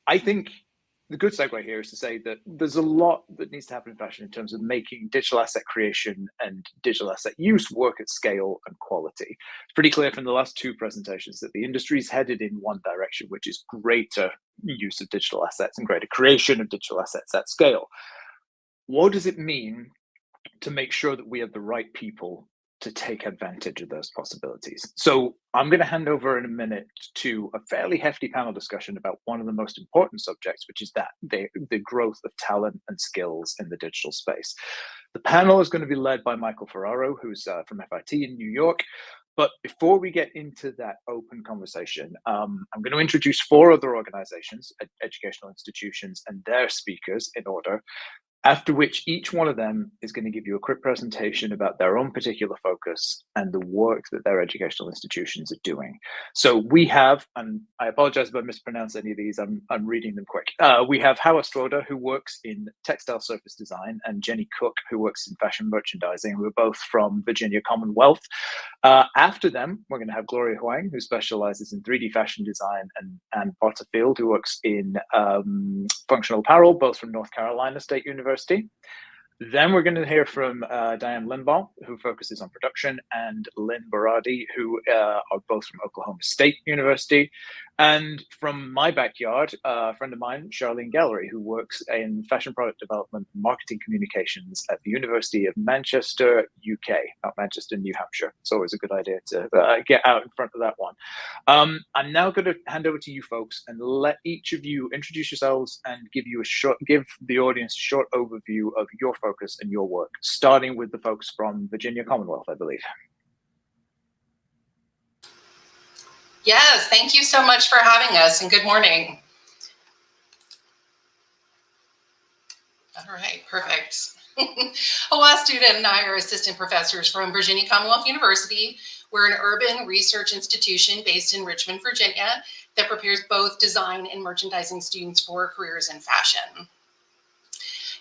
I think the good segue here is to say that there's a lot that needs to happen in fashion in terms of making digital asset creation and digital asset use work at scale and quality. It's pretty clear from the last two presentations that the industry is headed in one direction, which is greater use of digital assets and greater creation of digital assets at scale. What does it mean to make sure that we have the right people to take advantage of those possibilities? So I'm going to hand over in a minute to a fairly hefty panel discussion about one of the most important subjects, which is that the growth of talent and skills in the digital space. The panel is going to be led by Michael Ferraro, who's from FIT in New York. But before we get into that open conversation, I'm going to introduce four other organizations, educational institutions, and their speakers in order, after which each one of them is going to give you a quick presentation about their own particular focus and the work that their educational institutions are doing. So we have, and I apologize if I mispronounce any of these, I'm reading them quick. We have Howard Stroder, who works in textile surface design, and Jenny Cook, who works in fashion merchandising, who are both from Virginia Commonwealth. After them, we're going to have Gloria Huang, who specializes in 3D fashion design, and Porterfield, who works in functional apparel, both from North Carolina State University. Then we're going to hear from Diane Limbaugh, who focuses on production, and Lynn Baradi, who are both from Oklahoma State University. And from my backyard, a friend of mine, Charlene Gallery, who works in fashion product development and marketing communications at the University of Manchester, UK, not Manchester, New Hampshire. It's always a good idea to get out in front of that one. I'm now going to hand over to you folks and let each of you introduce yourselves and give the audience a short overview of your focus and your work, starting with the folks from Virginia Commonwealth, I believe. Yes, thank you so much for having us, and good morning. All right, perfect. Hawa student and I are assistant professors from Virginia Commonwealth University. We're an urban research institution based in Richmond, Virginia, that prepares both design and merchandising students for careers in fashion.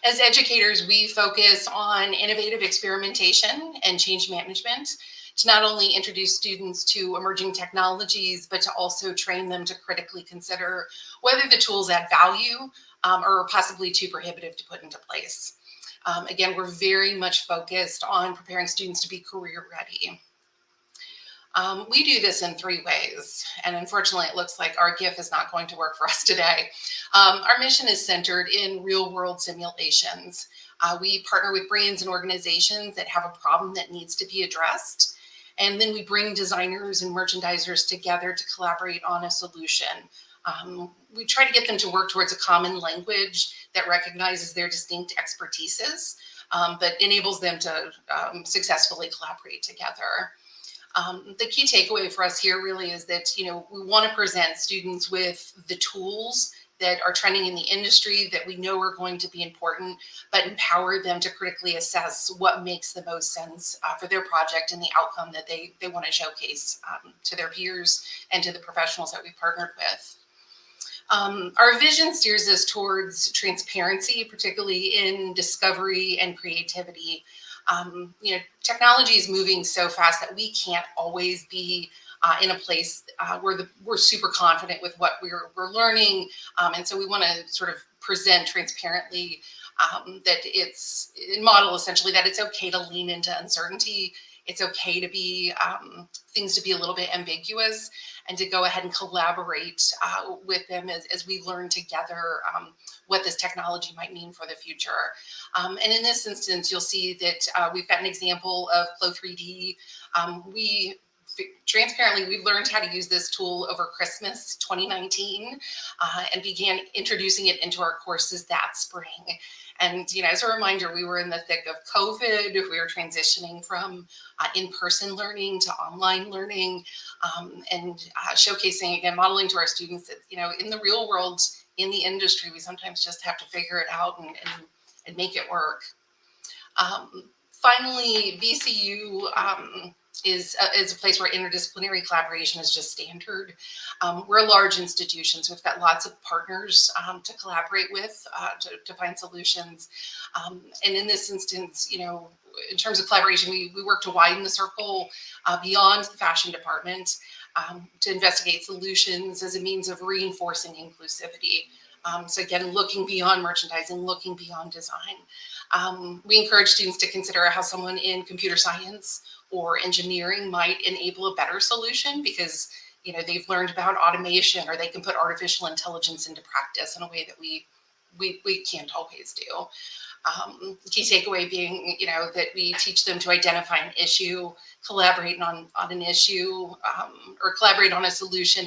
As educators, we focus on innovative experimentation and change management to not only introduce students to emerging technologies, but to also train them to critically consider whether the tools add value or are possibly too prohibitive to put into place. Again, we're very much focused on preparing students to be career ready. We do this in three ways, and unfortunately it looks like our GIF is not going to work for us today. Our mission is centered in real-world simulations. We partner with brands and organizations that have a problem that needs to be addressed, and then we bring designers and merchandisers together to collaborate on a solution. We try to get them to work towards a common language that recognizes their distinct expertises, but enables them to successfully collaborate together. The key takeaway for us here really is that, we want to present students with the tools that are trending in the industry that we know are going to be important, but empower them to critically assess what makes the most sense for their project and the outcome that they want to showcase to their peers and to the professionals that we've partnered with. Our vision steers us towards transparency, particularly in discovery and creativity. Technology is moving so fast that we can't always be in a place where we're super confident with what we're learning. And so we want to sort of present transparently model essentially that it's okay to lean into uncertainty. It's okay to be things to be a little bit ambiguous, and to go ahead and collaborate with them as we learn together what this technology might mean for the future. And in this instance, you'll see that we've got an example of Flow 3D. Transparently, we learned how to use this tool over Christmas 2019 and began introducing it into our courses that spring. And, as a reminder, we were in the thick of COVID. We were transitioning from in-person learning to online learning, and showcasing, again, modeling to our students that, in the real world, in the industry, we sometimes just have to figure it out and make it work. Finally, VCU is a place where interdisciplinary collaboration is just standard. We're a large institution, so we've got lots of partners to collaborate with to find solutions. And in this instance, in terms of collaboration, we work to widen the circle beyond the fashion department to investigate solutions as a means of reinforcing inclusivity. So again, looking beyond merchandising, looking beyond design. We encourage students to consider how someone in computer science or engineering might enable a better solution, because they've learned about automation, or they can put artificial intelligence into practice in a way that we can't always do. Key takeaway being, that we teach them to identify an issue, collaborate on an issue, or collaborate on a solution,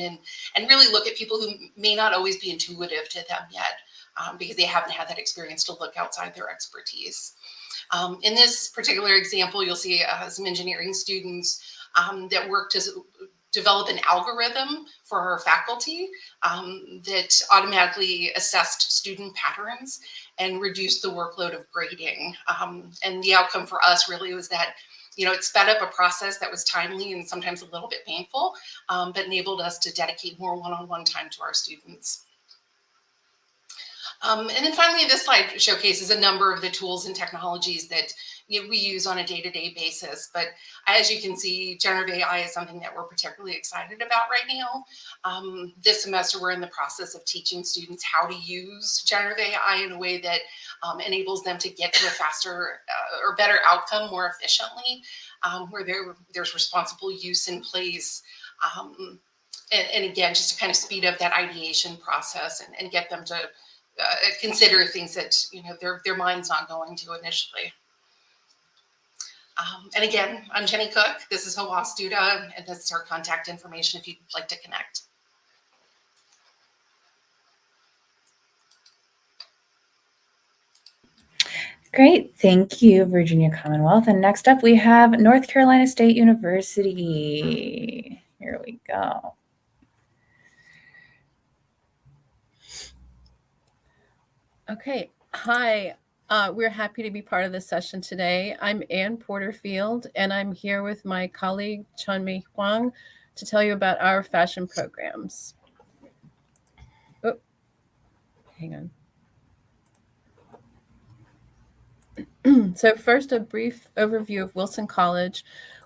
and really look at people who may not always be intuitive to them yet, because they haven't had that experience to look outside their expertise. In this particular example, you'll see some engineering students that work to develop an algorithm for our faculty that automatically assessed student patterns and reduced the workload of grading. And the outcome for us really was that, it sped up a process that was timely and sometimes a little bit painful, but enabled us to dedicate more one-on-one time to our students. And then finally, this slide showcases a number of the tools and technologies that we use on a day-to-day basis. But as you can see, generative AI is something that we're particularly excited about right now. This semester, we're in the process of teaching students how to use generative AI in a way that enables them to get to a faster or better outcome more efficiently, where there's responsible use in place. And again, just to kind of speed up that ideation process and get them to consider things that their mind's not going to initially. And again, I'm Jenny Cook. This is Hawass Duda, and this is our contact information if you'd like to connect. Great. Thank you, Virginia Commonwealth. And next up, we have North Carolina State University. Here we go. Okay. Hi. We're happy to be part of this session today. I'm Ann Porterfield, and I'm here with my colleague, Chunmi Huang, to tell you about our fashion programs. Oh, hang on. So first, a brief overview of Wilson College.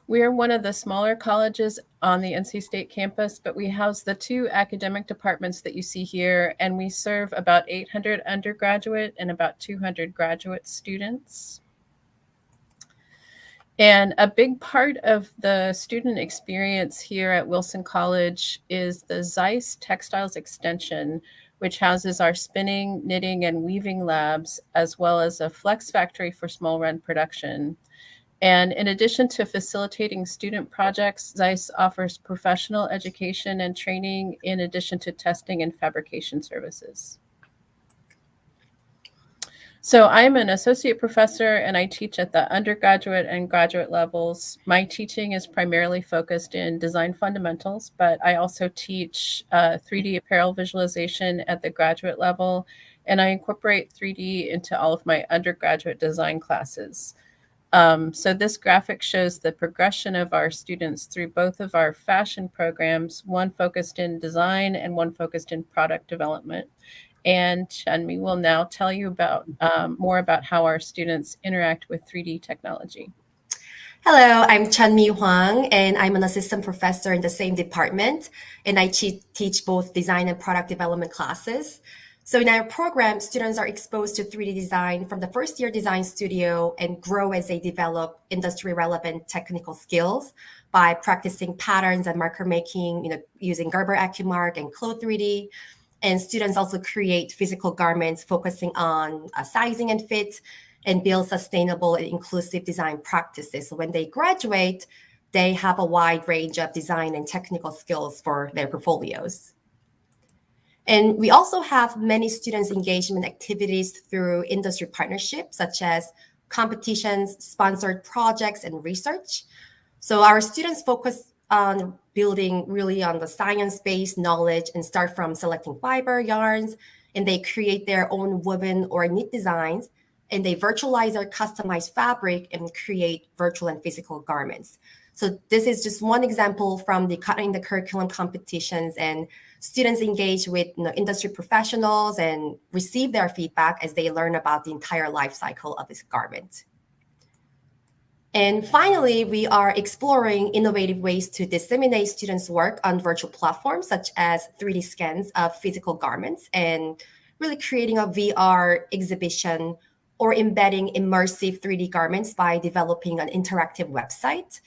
We are one of the smaller colleges on the NC State campus, but we house the two academic departments that you see here, and we serve about 800 undergraduate and about 200 graduate students. And a big part of the student experience here at Wilson College is the Zeiss Textiles Extension, which houses our spinning, knitting, and weaving labs, as well as a flex factory for small run production. And in addition to facilitating student projects, Zeiss offers professional education and training in addition to testing and fabrication services. So I'm an associate professor and I teach at the undergraduate and graduate levels. My teaching is primarily focused in design fundamentals, but I also teach 3D apparel visualization at the graduate level, and I incorporate 3D into all of my undergraduate design classes. So this graphic shows the progression of our students through both of our fashion programs, one focused in design and one focused in product development. And Chunmi will now tell you about more about how our students interact with 3D technology. Hello, I'm Chunmi Huang, and I'm an assistant professor in the same department, and I teach both design and product development classes. So in our program, students are exposed to 3D design from the first year design studio and grow as they develop industry relevant technical skills by practicing patterns and marker making, using Gerber AccuMark and Clo 3D. And students also create physical garments focusing on sizing and fit and build sustainable and inclusive design practices. So when they graduate, they have a wide range of design and technical skills for their portfolios. And we also have many students' engagement activities through industry partnerships, such as competitions, sponsored projects, and research. So our students focus on building really on the science-based knowledge and start from selecting fiber yarns, and they create their own woven or knit designs, and they virtualize their customized fabric and create virtual and physical garments. So this is just one example from the Cutting the Curriculum competitions, and students engage with industry professionals and receive their feedback as they learn about the entire life cycle of this garment. And finally, we are exploring innovative ways to disseminate students' work on virtual platforms, such as 3D scans of physical garments. And really creating a VR exhibition or embedding immersive 3D garments by developing an interactive website.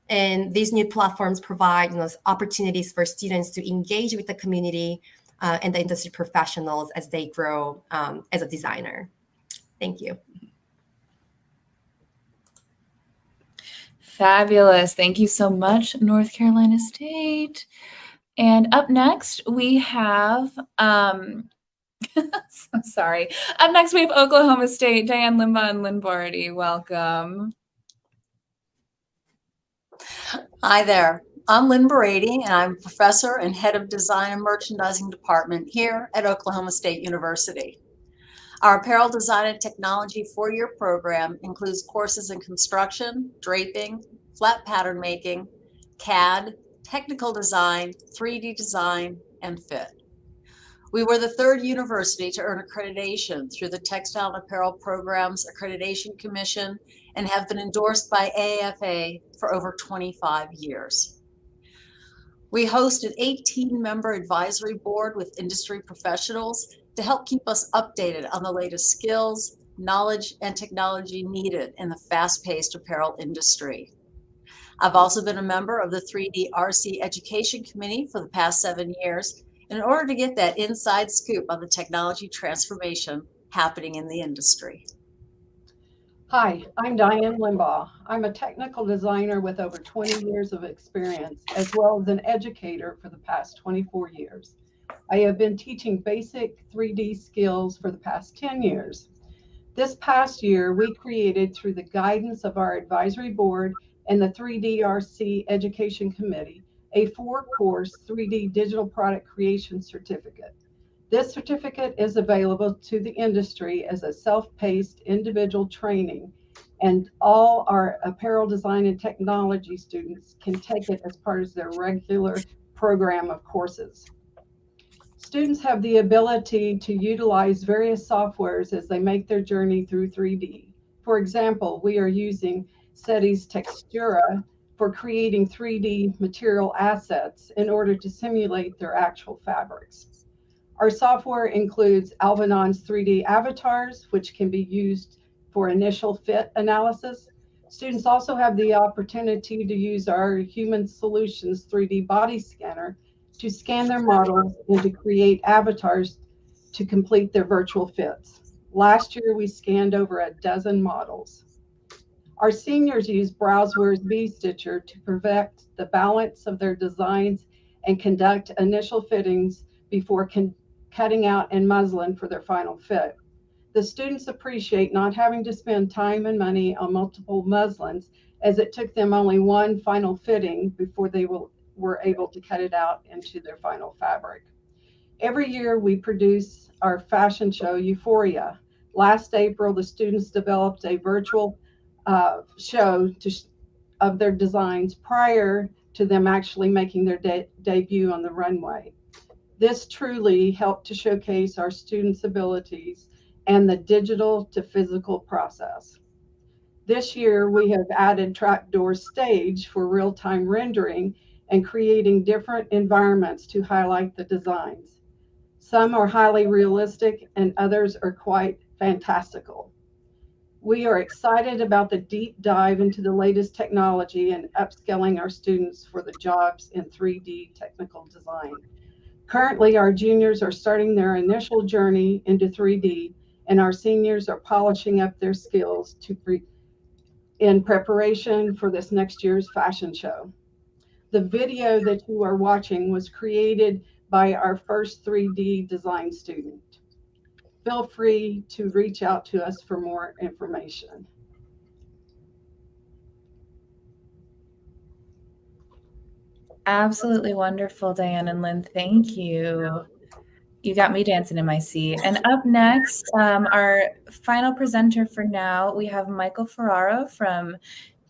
And these new platforms provide opportunities for students to engage with the community and the industry professionals as they grow as a designer. Thank you. Fabulous. Thank you so much, North Carolina State. And up next, we have, I'm sorry. Up next, we have Oklahoma State. Diane Limbaugh and Lynn Bordy, welcome. Hi there. I'm Lynn Brady, and I'm a professor and head of design and merchandising department here at Oklahoma State University. Our apparel design and technology four-year program includes courses in construction, draping, flat pattern making, CAD, technical design, 3D design, and fit. We were the third university to earn accreditation through the Textile and Apparel Programs Accreditation Commission and have been endorsed by AAFA for over 25 years. We host an 18-member advisory board with industry professionals to help keep us updated on the latest skills, knowledge, and technology needed in the fast-paced apparel industry. I've also been a member of the 3D RC Education Committee for the past 7 years in order to get that inside scoop on the technology transformation happening in the industry. Hi, I'm Diane Limbaugh. I'm a technical designer with over 20 years of experience, as well as an educator for the past 24 years. I have been teaching basic 3D skills for the past 10 years. This past year, we created, through the guidance of our advisory board and the 3DRC Education Committee, a 4-course 3D digital product creation certificate. This certificate is available to the industry as a self-paced individual training, and all our apparel design and technology students can take it as part of their regular program of courses. Students have the ability to utilize various softwares as they make their journey through 3D. For example, we are using SETI's Textura for creating 3D material assets in order to simulate their actual fabrics. Our software includes Albanon's 3D avatars, which can be used for initial fit analysis. Students also have the opportunity to use our Human Solutions 3D body scanner to scan their models and to create avatars to complete their virtual fits. Last year, we scanned over a dozen models. Our seniors use Browseware's V-Stitcher to perfect the balance of their designs and conduct initial fittings before cutting out and muslin for their final fit. The students appreciate not having to spend time and money on multiple muslins, as it took them only one final fitting before they were able to cut it out into their final fabric. Every year we produce our fashion show, Euphoria. Last April, the students developed a virtual show of their designs prior to them actually making their debut on the runway. This truly helped to showcase our students' abilities and the digital to physical process. This year, we have added trapdoor stage for real-time rendering and creating different environments to highlight the designs. Some are highly realistic and others are quite fantastical. We are excited about the deep dive into the latest technology and upskilling our students for the jobs in 3D technical design. Currently, our juniors are starting their initial journey into 3D, and our seniors are polishing up their skills in preparation for this next year's fashion show. The video that you are watching was created by our first 3D design student. Feel free to reach out to us for more information. Absolutely wonderful, Diane and Lynn. Thank you. You got me dancing in my seat. And up next, our final presenter for now, we have Michael Ferraro from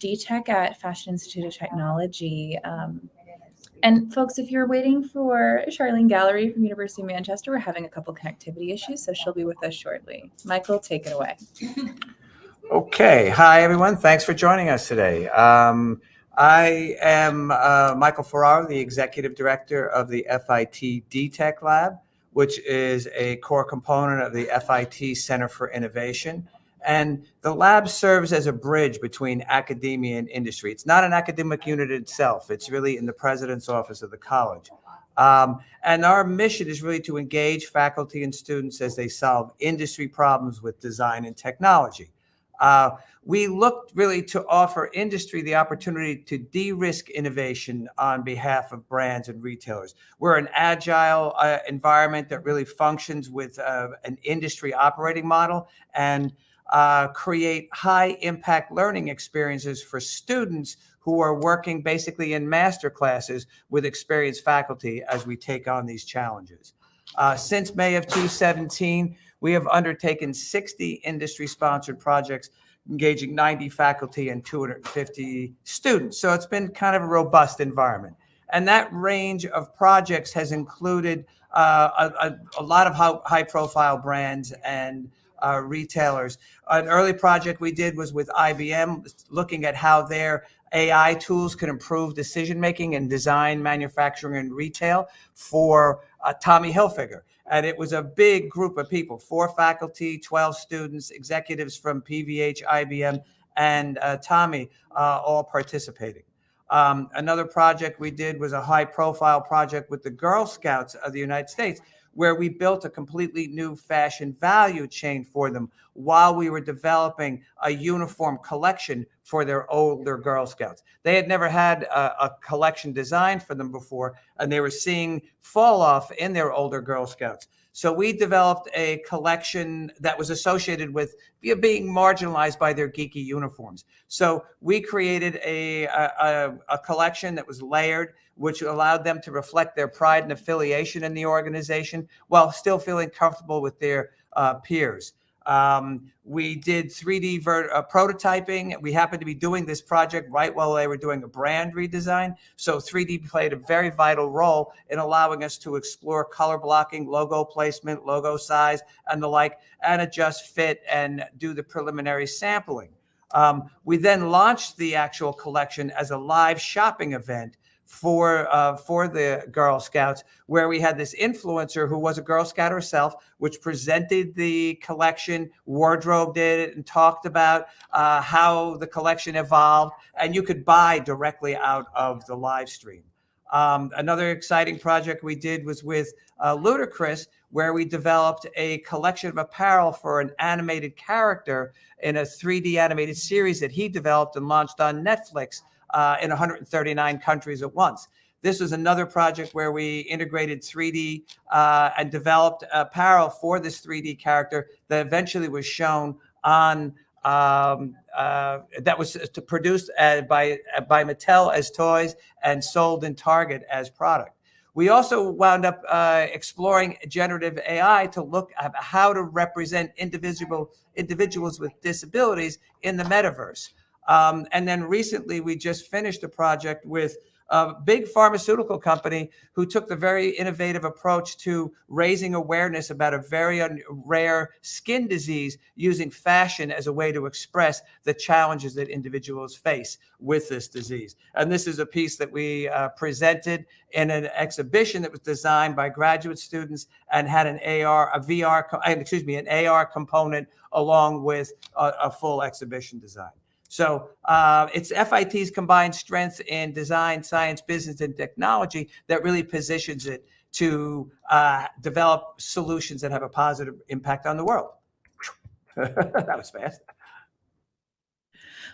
DTech at Fashion Institute of Technology. And folks, if you're waiting for Charlene Gallery from University of Manchester, we're having a couple connectivity issues, so she'll be with us shortly. Michael, take it away. Okay. Hi, everyone. Thanks for joining us today. I am Michael Ferraro, the Executive Director of the FIT DTech Lab. which is a core component of the FIT Center for Innovation. And the lab serves as a bridge between academia and industry. It's not an academic unit itself. It's really in the president's office of the college. And our mission is really to engage faculty and students as they solve industry problems with design and technology. We looked really to offer industry the opportunity to de-risk innovation on behalf of brands and retailers. We're an agile environment that really functions with an industry operating model and create high impact learning experiences for students who are working basically in master classes with experienced faculty as we take on these challenges. Since May of 2017, we have undertaken 60 industry-sponsored projects engaging 90 faculty and 250 students. So it's been kind of a robust environment. And that range of projects has included a lot of high-profile brands and retailers. An early project we did was with IBM, looking at how their AI tools can improve decision-making in design, manufacturing, and retail for Tommy Hilfiger. And it was a big group of people, 4 faculty, 12 students, executives from PVH, IBM, and Tommy all participating. Another project we did was a high-profile project with the Girl Scouts of the United States, where we built a completely new fashion value chain for them while we were developing a uniform collection for their older Girl Scouts. They had never had a collection designed for them before, and they were seeing fall off in their older Girl Scouts. So we developed a collection that was associated with being marginalized by their geeky uniforms. So we created a collection that was layered, which allowed them to reflect their pride and affiliation in the organization while still feeling comfortable with their peers. We did 3D prototyping. We happened to be doing this project right while they were doing a brand redesign. So 3D played a very vital role in allowing us to explore color blocking, logo placement, logo size, and the like, and adjust fit and do the preliminary sampling. We then launched the actual collection as a live shopping event for the Girl Scouts, where we had this influencer who was a Girl Scout herself, which presented the collection, wardrobed it, and talked about how the collection evolved, and you could buy directly out of the live stream. Another exciting project we did was with Ludacris, where we developed a collection of apparel for an animated character in a 3D animated series that he developed and launched on Netflix in 139 countries at once. This was another project where we integrated 3D and developed apparel for this 3D character that eventually was shown on that was produced by Mattel as toys and sold in Target as product. We also wound up exploring generative AI to look at how to represent individuals with disabilities in the metaverse. And then recently, we just finished a project with a big pharmaceutical company who took the very innovative approach to raising awareness about a very rare skin disease using fashion as a way to express the challenges that individuals face with this disease. And this is a piece that we presented in an exhibition that was designed by graduate students and had an AR component along with a full exhibition design. So it's FIT's combined strengths in design, science, business, and technology that really positions it to develop solutions that have a positive impact on the world. That was fast.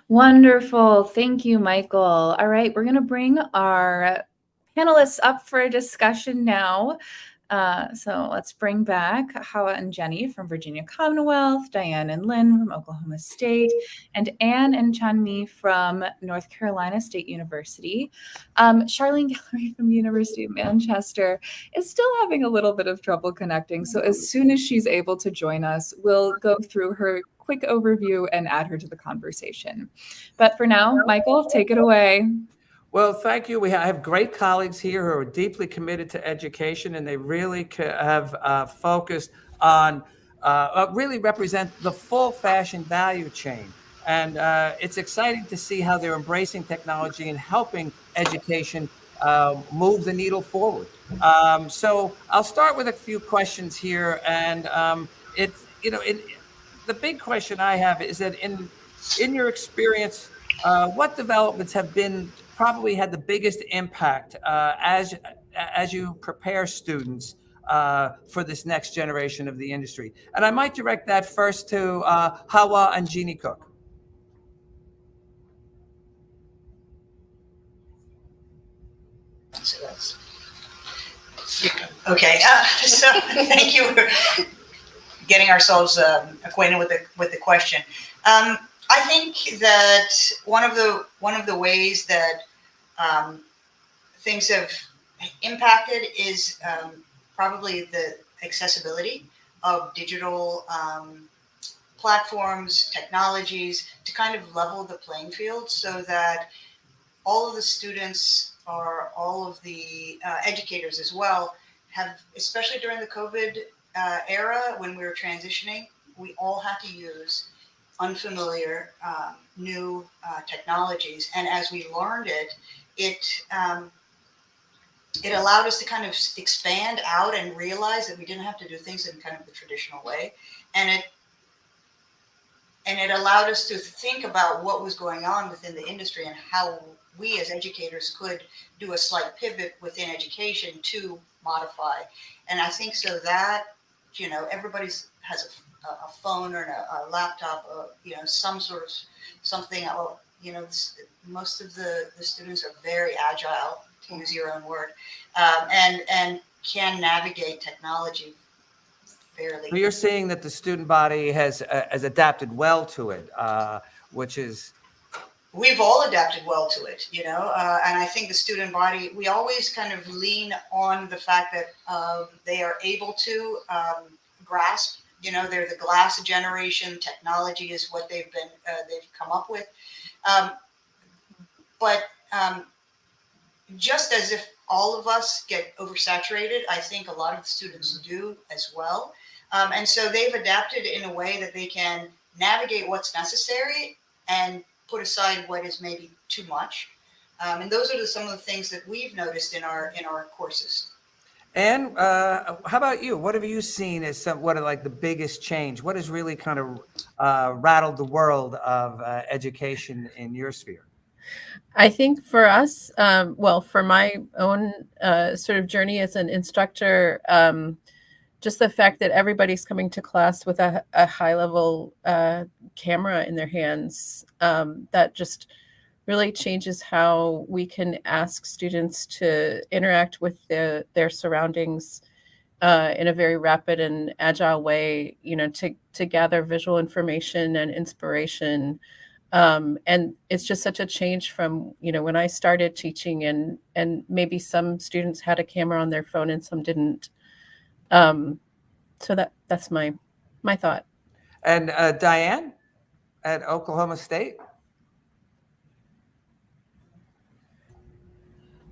Wonderful. Thank you, Michael. All right, we're going to bring our panelists up for a discussion now. So let's bring back Hawa and Jenny from Virginia Commonwealth, Diane and Lynn from Oklahoma State, and Anne and Chanmi from North Carolina State University. Charlene Gallery from the University of Manchester is still having a little bit of trouble connecting. So as soon as she's able to join us, we'll go through her quick overview and add her to the conversation. But for now, Michael, take it away. Well, thank you. We have great colleagues here who are deeply committed to education, and they really have focused on really represent the full fashion value chain. And it's exciting to see how they're embracing technology and helping education move the needle forward. So I'll start with a few questions here, and it's the big question I have is that in your experience, what developments have been probably had the biggest impact as you prepare students for this next generation of the industry? And I might direct that first to Hawa and Jeannie Cook. So that's okay. So thank you for getting ourselves acquainted with the question. I think that one of the ways that things have impacted is probably the accessibility of digital platforms, technologies, to kind of level the playing field so that all of the students or all of the educators as well have, especially during the COVID era when we were transitioning, we all had to use unfamiliar new technologies. And as we learned it, it allowed us to kind of expand out and realize that we didn't have to do things in kind of the traditional way. And it allowed us to think about what was going on within the industry and how we as educators could do a slight pivot within education to modify. And I think so that, everybody's has a phone or a laptop, some sort of something, most of the students are very agile, to use your own word, and can navigate technology fairly. So you're seeing that the student body has adapted well to it, which is... We've all adapted well to it, and I think the student body, we always kind of lean on the fact that they are able to grasp, they're the glass generation, technology is what they've come up with. But just as if all of us get oversaturated, I think a lot of the students do as well. And so they've adapted in a way that they can navigate what's necessary and put aside what is maybe too much. And those are some of the things that we've noticed in our courses. And how about you? What have you seen as what are like the biggest change? What has really kind of rattled the world of education in your sphere? I think for us, for my own sort of journey as an instructor, just the fact that everybody's coming to class with a high level camera in their hands, that just really changes how we can ask students to interact with their surroundings in a very rapid and agile way, to gather visual information and inspiration. And it's just such a change from, when I started teaching and maybe some students had a camera on their phone and some didn't. So that's my thought. And Diane at Oklahoma State?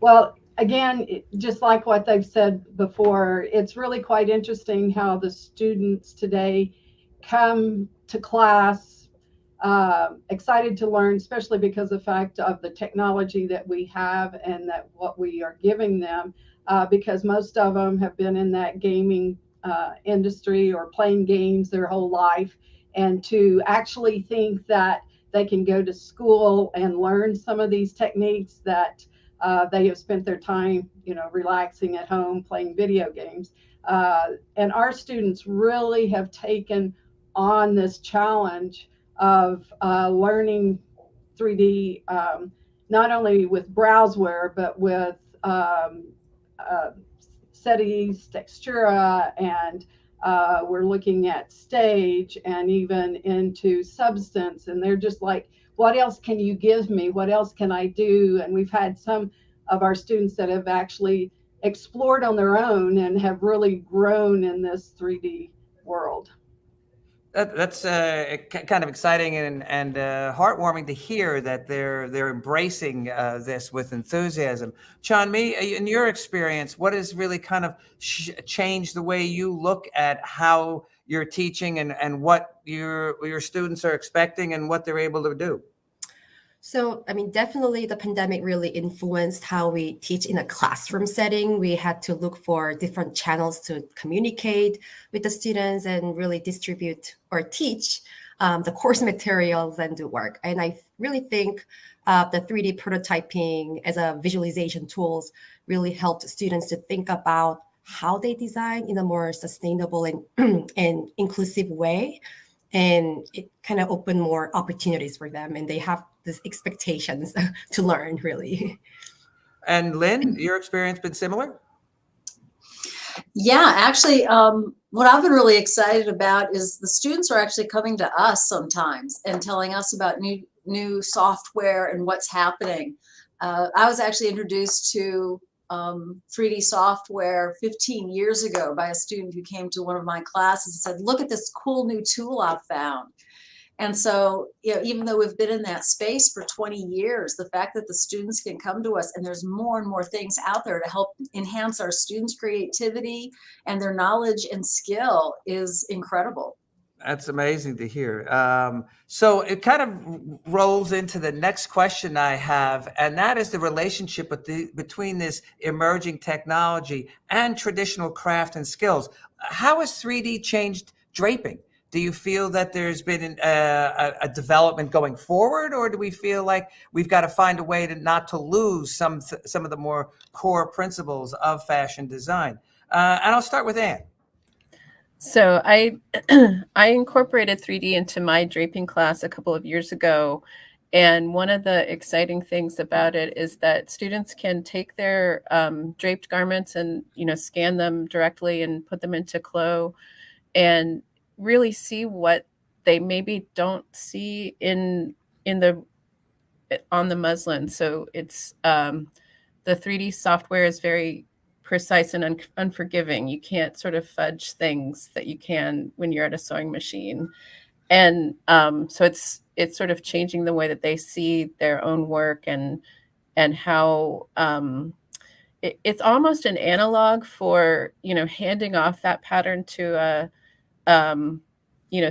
Well, again, just like what they've said before, it's really quite interesting how the students today come to class excited to learn, especially because of the fact of the technology that we have and that what we are giving them, because most of them have been in that gaming industry or playing games their whole life, and to actually think that they can go to school and learn some of these techniques that they have spent their time, relaxing at home playing video games. And our students really have taken on this challenge of learning 3D, not only with browseware, but with settings, textura, and we're looking at stage and even into substance. And they're just like, what else can you give me? What else can I do? And we've had some of our students that have actually explored on their own and have really grown in this 3D world. That's kind of exciting and heartwarming to hear that they're embracing this with enthusiasm. Chanmi, in your experience, what has really kind of changed the way you look at how you're teaching and what your students are expecting and what they're able to do? So, I mean, definitely the pandemic really influenced how we teach in a classroom setting. We had to look for different channels to communicate with the students and really distribute or teach the course materials and do work. And I really think the 3D prototyping as a visualization tools really helped students to think about how they design in a more sustainable and, and inclusive way. And it kind of opened more opportunities for them, and they have these expectations to learn, really. And Lynn, your experience been similar? Yeah, actually, what I've been really excited about is the students are actually coming to us sometimes and telling us about new software and what's happening. I was actually introduced to 3D software 15 years ago by a student who came to one of my classes and said, "Look at this cool new tool I've found." And so, even though we've been in that space for 20 years, the fact that the students can come to us and there's more and more things out there to help enhance our students' creativity and their knowledge and skill is incredible. That's amazing to hear. So it kind of rolls into the next question I have, and that is the relationship between this emerging technology and traditional craft and skills. How has 3D changed draping? Do you feel that there's been a development going forward, or do we feel like we've got to find a way to not to lose some of the more core principles of fashion design? And I'll start with Anne. So I incorporated 3D into my draping class a couple of years ago. And one of the exciting things about it is that students can take their draped garments and, scan them directly and put them into Clo and really see what they maybe don't see on the muslin. So it's the 3D software is very precise and unforgiving. You can't sort of fudge things that you can when you're at a sewing machine. And so it's sort of changing the way that they see their own work and how it's almost an analog for, handing off that pattern to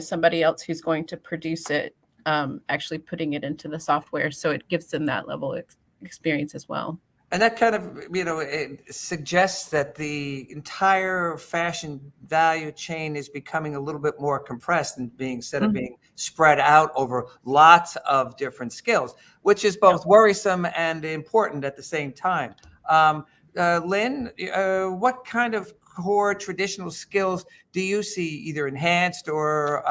somebody else who's going to produce it, actually putting it into the software. So it gives them that level of experience as well. And that kind of, it suggests that the entire fashion value chain is becoming a little bit more compressed and instead of being spread out over lots of different skills, which is both worrisome and important at the same time. Lynn, what kind of core traditional skills do you see either enhanced or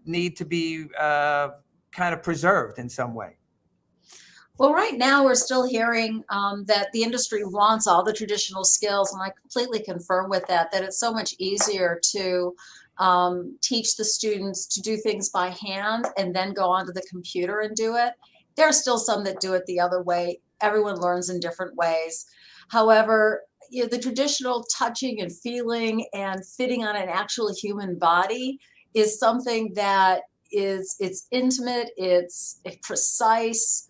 need to be kind of preserved in some way? Well, right now we're still hearing that the industry wants all the traditional skills, and I completely confirm with that it's so much easier to teach the students to do things by hand and then go onto the computer and do it. There are still some that do it the other way. Everyone learns in different ways. However, the traditional touching and feeling and fitting on an actual human body is something that it's intimate, it's precise.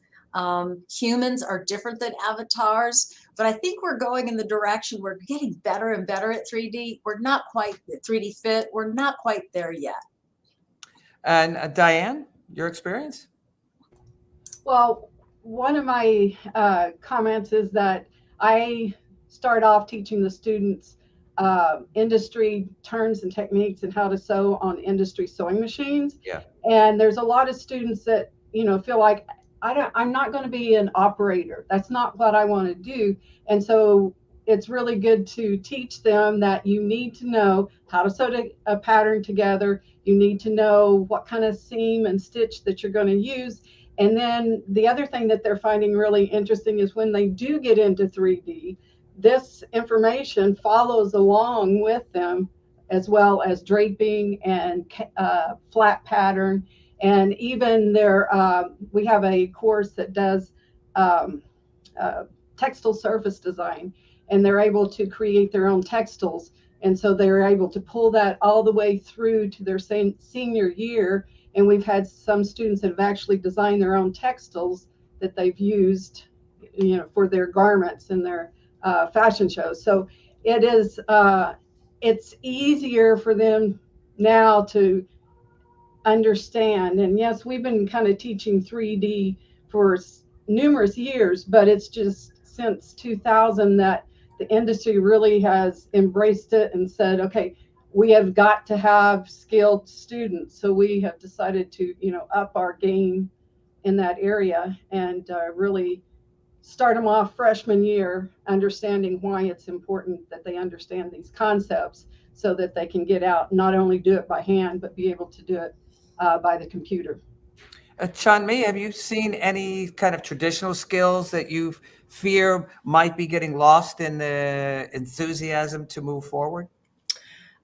Humans are different than avatars, but I think we're going in the direction we're getting better and better at 3D. We're not quite 3D fit. We're not quite there yet. And Diane, your experience? Well, one of my comments is that I start off teaching the students industry terms and techniques and how to sew on industry sewing machines. Yeah. And there's a lot of students that, feel like, I'm not going to be an operator. That's not what I want to do. And so it's really good to teach them that you need to know how to sew a pattern together. You need to know what kind of seam and stitch that you're going to use. And then the other thing that they're finding really interesting is when they do get into 3D, this information follows along with them, as well as draping and flat pattern. And even we have a course that does textile surface design, and they're able to create their own textiles. And so they're able to pull that all the way through to their senior year. And we've had some students that have actually designed their own textiles that they've used, for their garments and their fashion shows. So it's easier for them now to understand. And yes, we've been kind of teaching 3D for numerous years, but it's just since 2000 that the industry really has embraced it and said, okay, we have got to have skilled students. So we have decided to, up our game in that area and really start them off freshman year, understanding why it's important that they understand these concepts so that they can get out, not only do it by hand, but be able to do it by the computer. Chanmi, have you seen any kind of traditional skills that you fear might be getting lost in the enthusiasm to move forward?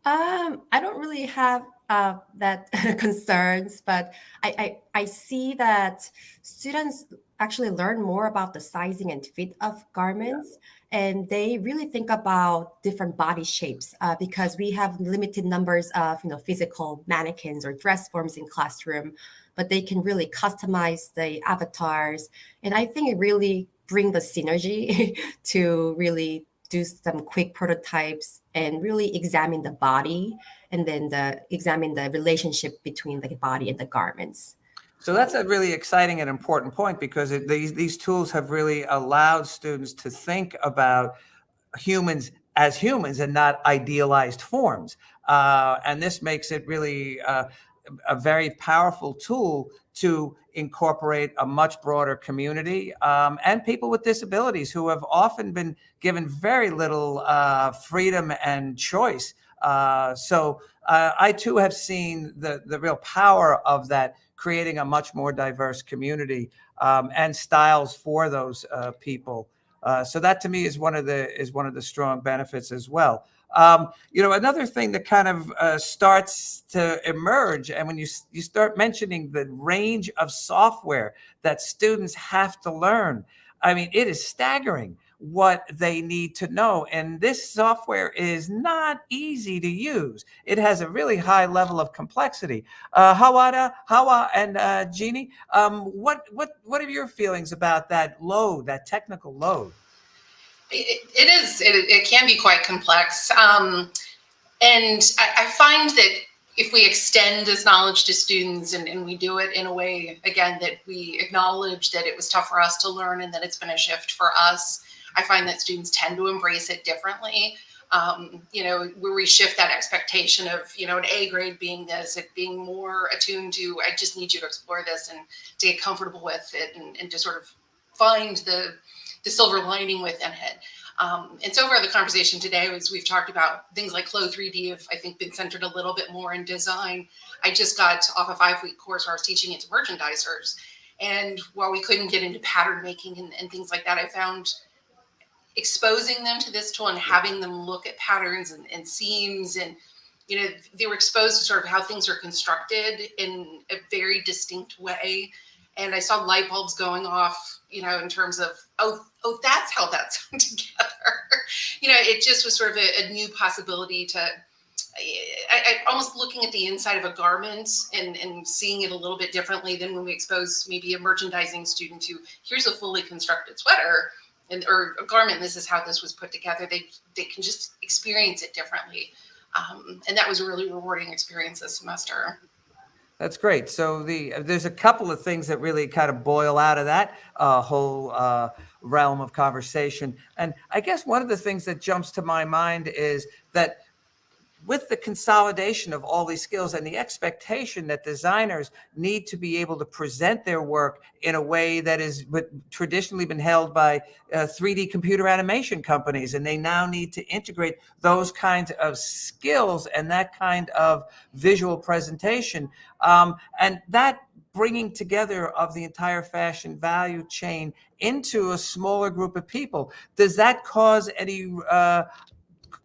I don't really have that concerns, but I see that students actually learn more about the sizing and fit of garments, and they really think about different body shapes because we have limited numbers of physical mannequins or dress forms in classroom, but they can really customize the avatars, and I think it really brings the synergy to really do some quick prototypes and really examine the body and then examine the relationship between the body and the garments. So that's a really exciting and important point because these tools have really allowed students to think about humans as humans and not idealized forms. And this makes it really a very powerful tool to incorporate a much broader community and people with disabilities who have often been given very little freedom and choice. So I too have seen the real power of that, creating a much more diverse community and styles for those people. So that to me is one of the strong benefits as well. Another thing that kind of starts to emerge, and when you start mentioning the range of software that students have to learn, I mean, it is staggering what they need to know. And this software is not easy to use. It has a really high level of complexity. Hawa, and Jeannie, what are your feelings about that load, that technical load? It can be quite complex. And I find that if we extend this knowledge to students and we do it in a way, again, that we acknowledge that it was tough for us to learn and that it's been a shift for us, I find that students tend to embrace it differently. Where we shift that expectation of, an A grade being this, it being more attuned to, I just need you to explore this and to get comfortable with it and to sort of find the silver lining within it. And so far the conversation today was we've talked about things like Flow 3D have, I think, been centered a little bit more in design. I just got off a 5-week course where I was teaching it to merchandisers. And while we couldn't get into pattern making and things like that, I found exposing them to this tool and having them look at patterns and seams and, they were exposed to sort of how things are constructed in a very distinct way. And I saw light bulbs going off, in terms of, oh, that's how that's together. It just was sort of a new possibility to, I almost looking at the inside of a garment and seeing it a little bit differently than when we expose maybe a merchandising student to, here's a fully constructed sweater or a garment, this is how this was put together. They can just experience it differently. And that was a really rewarding experience this semester. That's great. So there's a couple of things that really kind of boil out of that whole realm of conversation. And I guess one of the things that jumps to my mind is that with the consolidation of all these skills and the expectation that designers need to be able to present their work in a way that is traditionally been held by 3D computer animation companies, and they now need to integrate those kinds of skills and that kind of visual presentation, and that bringing together of the entire fashion value chain into a smaller group of people. Does that cause any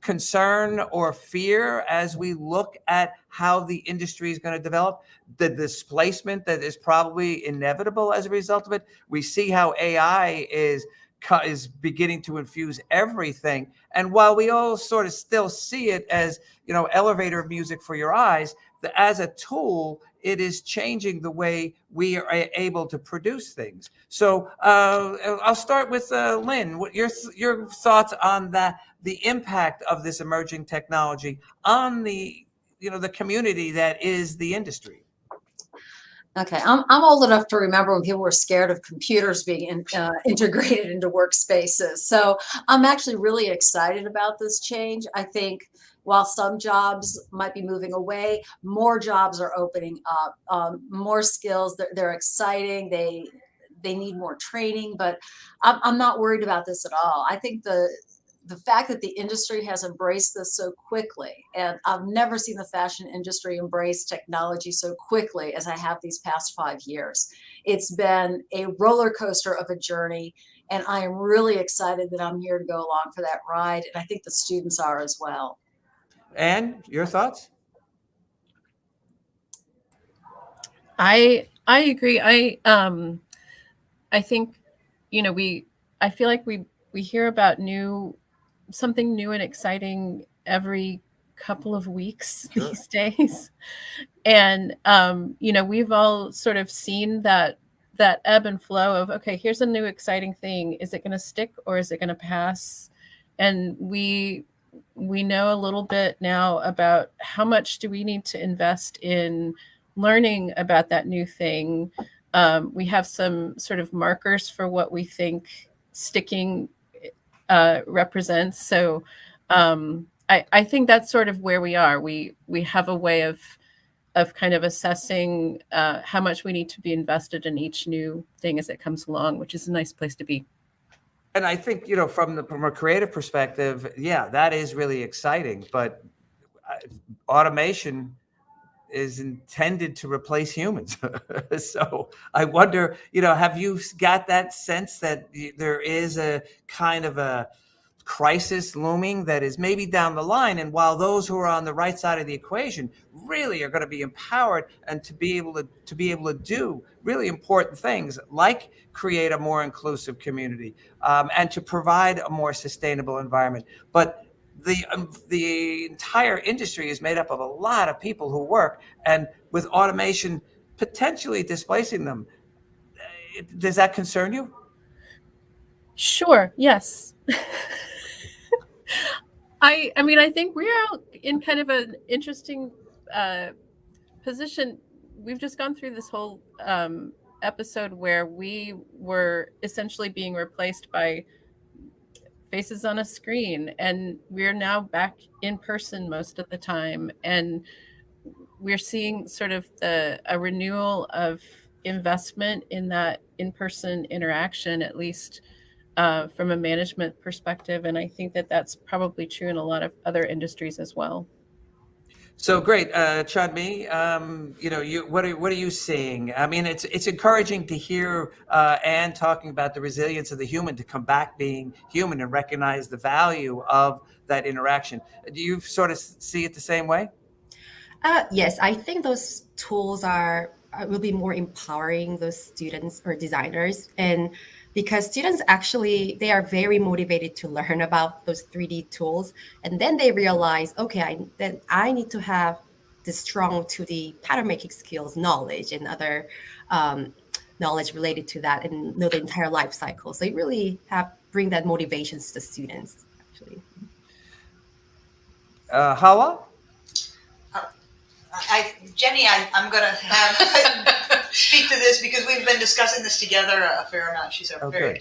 concern or fear as we look at how the industry is going to develop, the displacement that is probably inevitable as a result of it? We see how AI is beginning to infuse everything. And while we all sort of still see it as, elevator music for your eyes, as a tool, it is changing the way we are able to produce things. So I'll start with Lynn. What your thoughts on the impact of this emerging technology on the community that is the industry? Okay, I'm old enough to remember when people were scared of computers being integrated into workspaces. So I'm actually really excited about this change. I think while some jobs might be moving away, more jobs are opening up, more skills. They're exciting. They need more training, but I'm not worried about this at all. I think the fact that the industry has embraced this so quickly, and I've never seen the fashion industry embrace technology so quickly as I have these past 5 years. It's been a roller coaster of a journey, and I am really excited that I'm here to go along for that ride, and I think the students are as well. And your thoughts? I agree. I think, I feel like we hear about something new and exciting every couple of weeks these days. And we've all sort of seen that ebb and flow of, okay, here's a new exciting thing. Is it going to stick or is it going to pass? And we know a little bit now about how much do we need to invest in learning about that new thing. We have some sort of markers for what we think sticking represents. So I think that's sort of where we are. We have a way of kind of assessing how much we need to be invested in each new thing as it comes along, which is a nice place to be. And I think, from a creative perspective, yeah, that is really exciting. But automation is intended to replace humans. So I wonder, have you got that sense that there is a kind of a crisis looming that is maybe down the line? And while those who are on the right side of the equation really are going to be empowered and to be able to do really important things like create a more inclusive community, and to provide a more sustainable environment. But the entire industry is made up of a lot of people who work, and with automation potentially displacing them, does that concern you? Sure. Yes. I mean, I think we're out in kind of an interesting position. We've just gone through this whole episode where we were essentially being replaced by faces on a screen, and we're now back in person most of the time, and we're seeing sort of a renewal of investment in that in-person interaction, at least from a management perspective. And I think that that's probably true in a lot of other industries as well. So great, Chudmi. What are you seeing? I mean, it's encouraging to hear Anne talking about the resilience of the human to come back being human and recognize the value of that interaction. Do you sort of see it the same way? Yes, I think those tools will be more empowering those students or designers, and because students actually, they are very motivated to learn about those 3D tools, and then they realize, okay, then I need to have the strong 2D pattern making skills, knowledge, and other knowledge related to that, and know the entire life cycle. So they really bring that motivations to the students, actually. Hala? Jenny, I'm going to have speak to this because we've been discussing this together a fair amount. She's very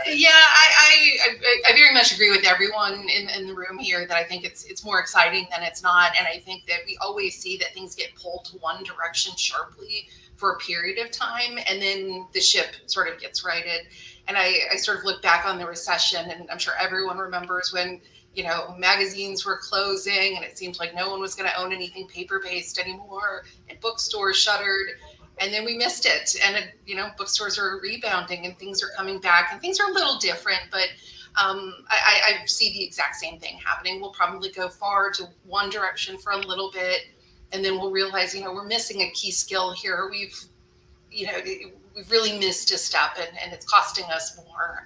Yeah, I very much agree with everyone in the room here that I think it's more exciting than it's not. And I think that we always see that things get pulled to one direction sharply for a period of time, and then the ship sort of gets righted. And I sort of look back on the recession, and I'm sure everyone remembers when magazines were closing and it seemed like no one was going to own anything paper-based anymore, and bookstores shuttered, and then we missed it, and bookstores are rebounding and things are coming back, and things are a little different, but I see the exact same thing happening. We'll probably go far to one direction for a little bit, and then we'll realize we're missing a key skill here. We've really missed a step, and it's costing us more,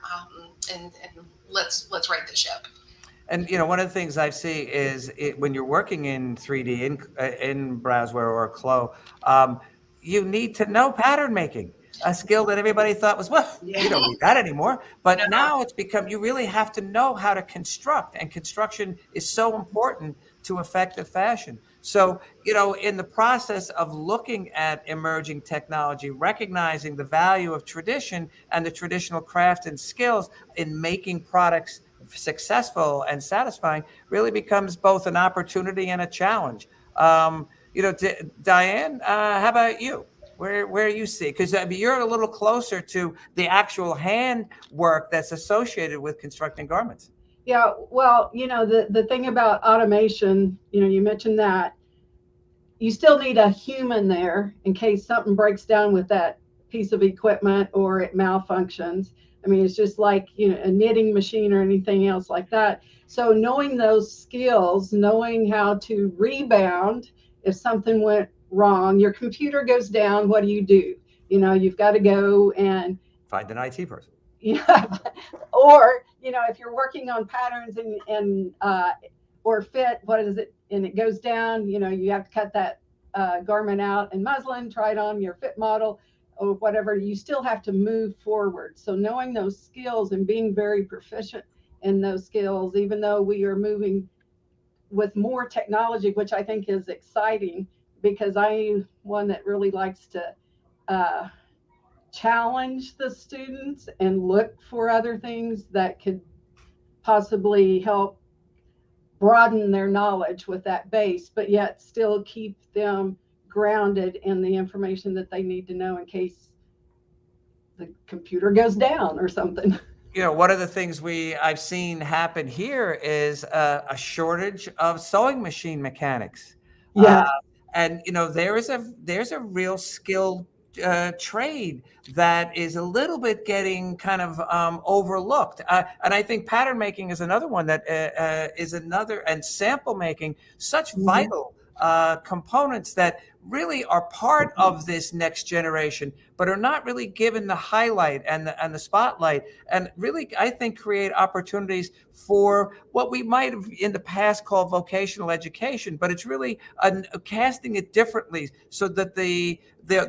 and let's right the ship. And one of the things I see is when you're working in 3D in Browsware or Clo, you need to know pattern making, a skill that everybody thought was, you don't need that anymore. But now it's become, you really have to know how to construct, and construction is so important to effective fashion. So, in the process of looking at emerging technology, recognizing the value of tradition and the traditional craft and skills in making products successful and satisfying really becomes both an opportunity and a challenge. Diane, how about you? Where you see, because you're a little closer to the actual hand work that's associated with constructing garments. Yeah, well, the thing about automation, you mentioned that you still need a human there in case something breaks down with that piece of equipment or it malfunctions. I mean, it's just like, a knitting machine or anything else like that. So knowing those skills, knowing how to rebound if something went wrong, your computer goes down, what do? You've got to go and find an IT person. Yeah. Or, if you're working on patterns and or fit, what is it? And it goes down, you have to cut that garment out in muslin, try it on your fit model or whatever. You still have to move forward. So knowing those skills and being very proficient in those skills, even though we are moving with more technology, which I think is exciting, because I'm one that really likes to challenge the students and look for other things that could possibly help broaden their knowledge with that base, but yet still keep them grounded in the information that they need to know in case the computer goes down or something. One of the things I've seen happen here is a shortage of sewing machine mechanics. Yeah. And there's a real skill trade that is a little bit getting kind of overlooked. And I think pattern making is another one that is another, and sample making, such vital components that really are part of this next generation, but are not really given the highlight and the spotlight, and really, I think, create opportunities for what we might have in the past called vocational education, but it's really casting it differently so that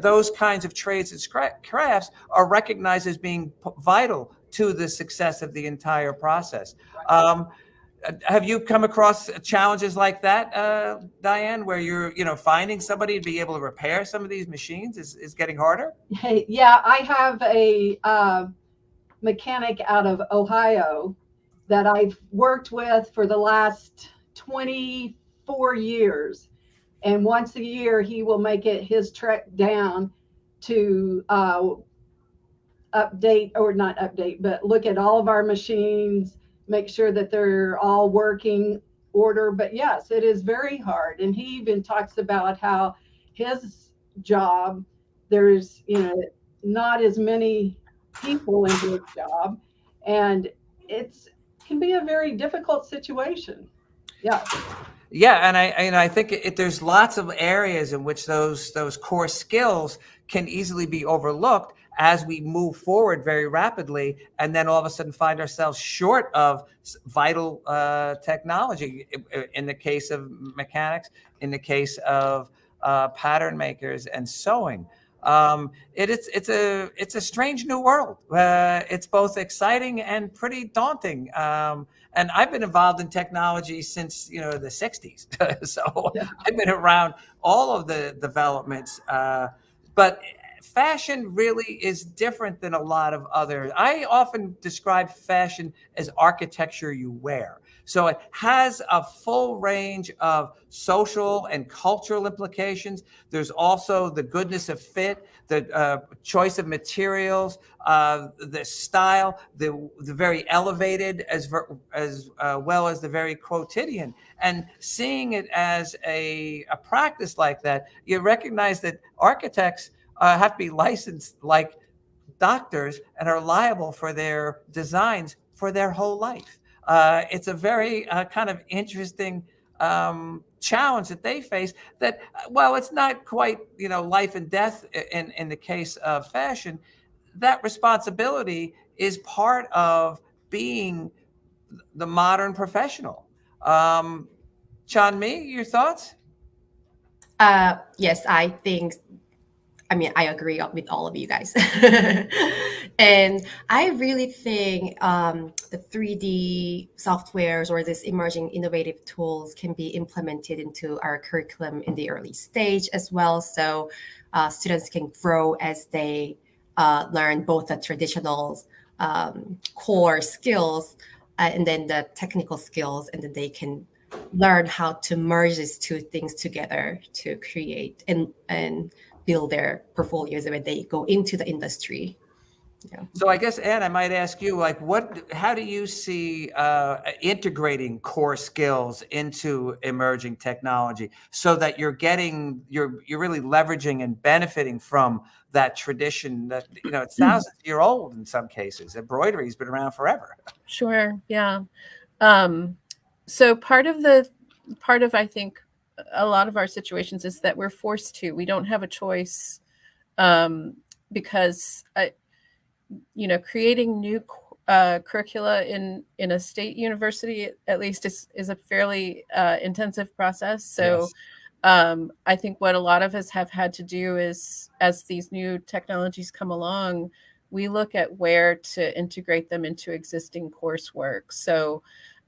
those kinds of trades and crafts are recognized as being vital to the success of the entire process. Have you come across challenges like that, Diane, where you're, finding somebody to be able to repair some of these machines is getting harder? Yeah, I have a mechanic out of Ohio that I've worked with for the last 24 years. And once a year, he will make it his trek down to update, or not update, but look at all of our machines, make sure that they're all working order. But yes, it is very hard. And he even talks about how his job, there's, not as many people in his job, and it's can be a very difficult situation. Yeah. Yeah, and I think there's lots of areas in which those core skills can easily be overlooked as we move forward very rapidly, and then all of a sudden find ourselves short of vital technology. In the case of mechanics, in the case of pattern makers and sewing. It's a strange new world. It's both exciting and pretty daunting. And I've been involved in technology since the 60s, so yeah. I've been around all of the developments. But fashion really is different than a lot of others. I often describe fashion as architecture you wear. So it has a full range of social and cultural implications. There's also the goodness of fit, the choice of materials, the style, the very elevated as well as the very quotidian. And seeing it as a practice like that, you recognize that architects have to be licensed like doctors and are liable for their designs for their whole life. It's a very kind of interesting challenge that they face that, while it's not quite, life and death in the case of fashion, that responsibility is part of being the modern professional. Chanmi, your thoughts? Yes, I think I mean, I agree with all of you guys. And I really think the 3D softwares or these emerging innovative tools can be implemented into our curriculum in the early stage as well. So students can grow as they learn both the traditional core skills and then the technical skills, and then they can learn how to merge these two things together to create and build their portfolios when they go into the industry. Yeah. So I guess, Anne, I might ask you, like, how do you see integrating core skills into emerging technology so that you're really leveraging and benefiting from that tradition that, it's thousands of years old in some cases. Embroidery has been around forever. Sure. Yeah. So part of I think a lot of our situations is that we're forced to. We don't have a choice because creating new curricula in a state university, at least, is a fairly intensive process. So yes. I think what a lot of us have had to do is, as these new technologies come along, we look at where to integrate them into existing coursework. So,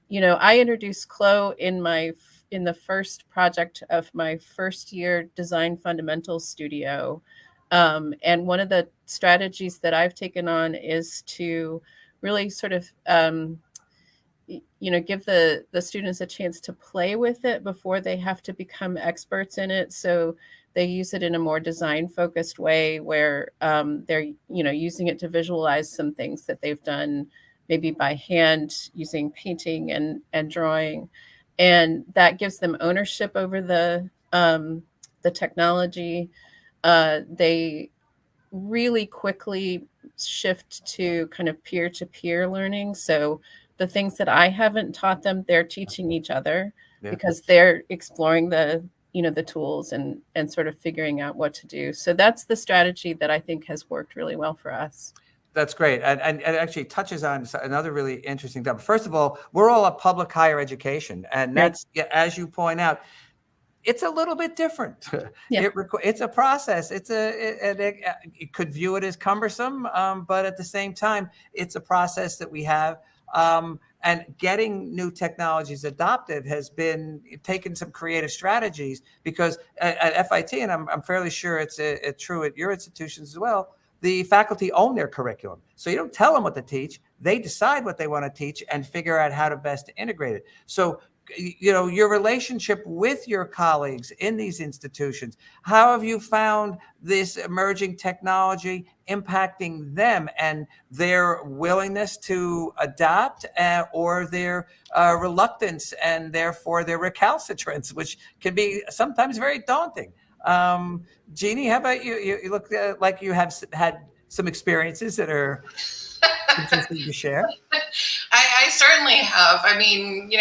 I introduced CLO in the first project of my first year design fundamentals studio. And one of the strategies that I've taken on is to really sort of, give the students a chance to play with it before they have to become experts in it. So they use it in a more design focused way where they're, using it to visualize some things that they've done maybe by hand using painting and drawing. And that gives them ownership over the technology. They really quickly shift to kind of peer-to-peer learning. So the things that I haven't taught them, they're teaching each other because they're exploring the tools and sort of figuring out what to do. So that's the strategy that I think has worked really well for us. That's great. And it actually touches on another really interesting topic. First of all, we're all a public higher education. And that's, as you point out, it's a little bit different. Yeah. It's a process. It could view it as cumbersome, but at the same time, it's a process that we have. And getting new technologies adopted has been taking some creative strategies, because at FIT, and I'm fairly sure it's true at your institutions as well, the faculty own their curriculum. So you don't tell them what to teach. They decide what they want to teach and figure out how to best integrate it. So, your relationship with your colleagues in these institutions, how have you found this emerging technology impacting them and their willingness to adapt or their reluctance and therefore their recalcitrance, which can be sometimes very daunting? Jeannie, how about you? You look like you have had some experiences that are interesting to share. I certainly have. I mean,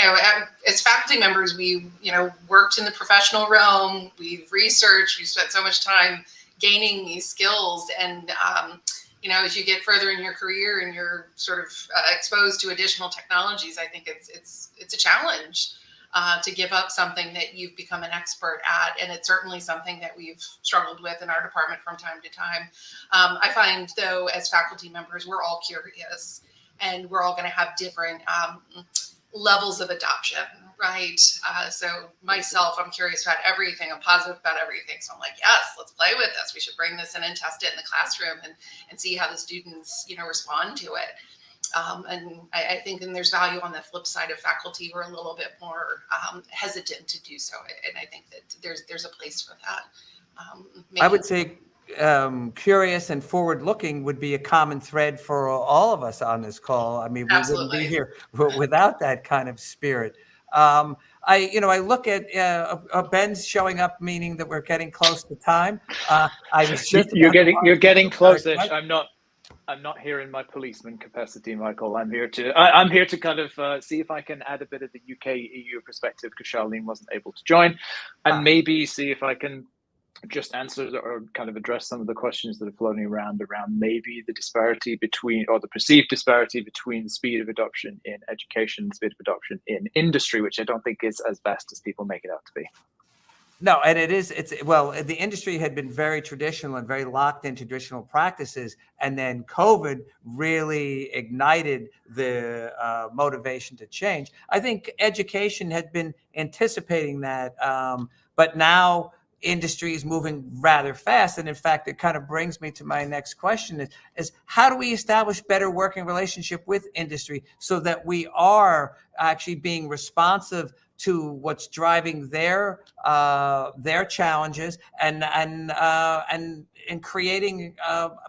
as faculty members, we, worked in the professional realm. We've researched. We've spent so much time gaining these skills. And, as you get further in your career and you're sort of exposed to additional technologies, I think it's a challenge to give up something that you've become an expert at. And it's certainly something that we've struggled with in our department from time to time. I find, though, as faculty members, we're all curious. And we're all going to have different levels of adoption, right? So myself, I'm curious about everything. I'm positive about everything. So I'm like, yes, let's play with this. We should bring this in and test it in the classroom and see how the students, respond to it. And I think then there's value on the flip side of faculty who are a little bit more hesitant to do so. And I think that there's a place for that. I would say curious and forward-looking would be a common thread for all of us on this call. I mean, we wouldn't be here without that kind of spirit. I look at Ben's showing up, meaning that we're getting close to time. I was just you're getting close-ish. I'm not here in my policeman capacity, Michael. I'm here to kind of see if I can add a bit of the UK EU perspective, because Charlene wasn't able to join, and maybe see if I can just answer or kind of address some of the questions that are floating around maybe the disparity between, or the perceived disparity between, the speed of adoption in education and speed of adoption in industry, which I don't think is as vast as people make it out to be. No, and well, the industry had been very traditional and very locked in traditional practices. And then COVID really ignited the motivation to change. I think education had been anticipating that. But now industry is moving rather fast. And in fact, it kind of brings me to my next question is how do we establish better working relationship with industry so that we are actually being responsive to what's driving their challenges and creating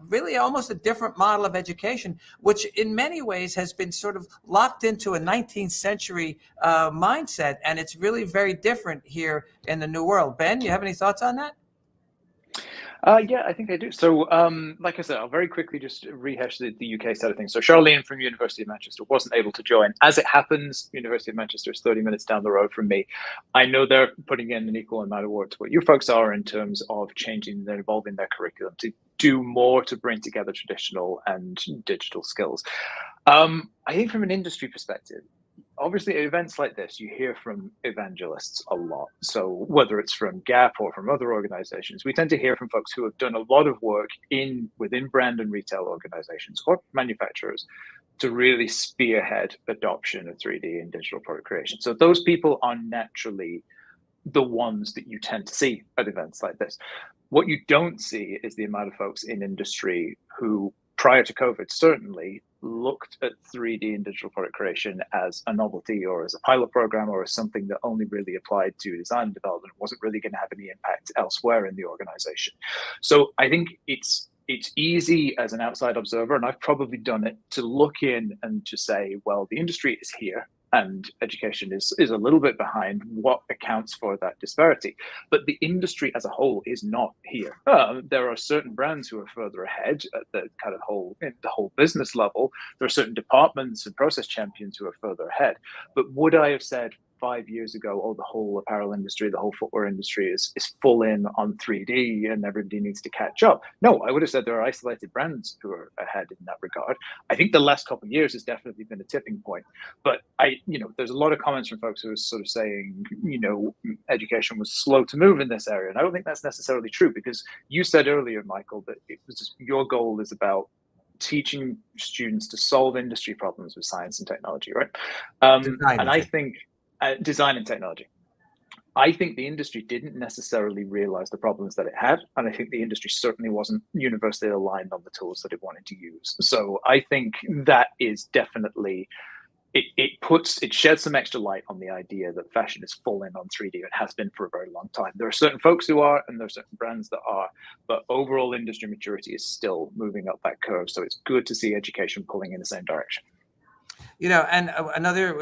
really almost a different model of education, which in many ways has been sort of locked into a 19th century mindset, and it's really very different here in the new world. Ben, you have any thoughts on that? Yeah, I think I do. So, like I said, I'll very quickly just rehash the UK side of things. So Charlene from University of Manchester wasn't able to join. As it happens, University of Manchester is 30 minutes down the road from me. I know they're putting in an equal amount of work to what you folks are in terms of changing and evolving their curriculum to do more to bring together traditional and digital skills. I think from an industry perspective, obviously, at events like this, you hear from evangelists a lot. So whether it's from Gap or from other organizations, we tend to hear from folks who have done a lot of work within brand and retail organizations or manufacturers to really spearhead adoption of 3D and digital product creation. So those people are naturally the ones that you tend to see at events like this. What you don't see is the amount of folks in industry who, prior to COVID, certainly looked at 3D and digital product creation as a novelty or as a pilot program or as something that only really applied to design and development, wasn't really going to have any impact elsewhere in the organization. So I think it's easy as an outside observer, and I've probably done it, to look in and to say, well, the industry is here and education is a little bit behind. What accounts for that disparity? But the industry as a whole is not here. There are certain brands who are further ahead at the kind of whole business level. There are certain departments and process champions who are further ahead. But would I have said 5 years ago, oh, the whole apparel industry, the whole footwear industry is full in on 3D and everybody needs to catch up? No, I would have said there are isolated brands who are ahead in that regard. I think the last couple of years has definitely been a tipping point. But there's a lot of comments from folks who are sort of saying, education was slow to move in this area. And I don't think that's necessarily true, because you said earlier, Michael, that it was just, your goal is about teaching students to solve industry problems with science and technology, right? I think design and technology. I think the industry didn't necessarily realize the problems that it had, and I think the industry certainly wasn't universally aligned on the tools that it wanted to use. So I think that is definitely, it sheds some extra light on the idea that fashion is full in on 3D. It has been for a very long time. There are certain folks who are, and there are certain brands that are, but overall industry maturity is still moving up that curve. So it's good to see education pulling in the same direction. And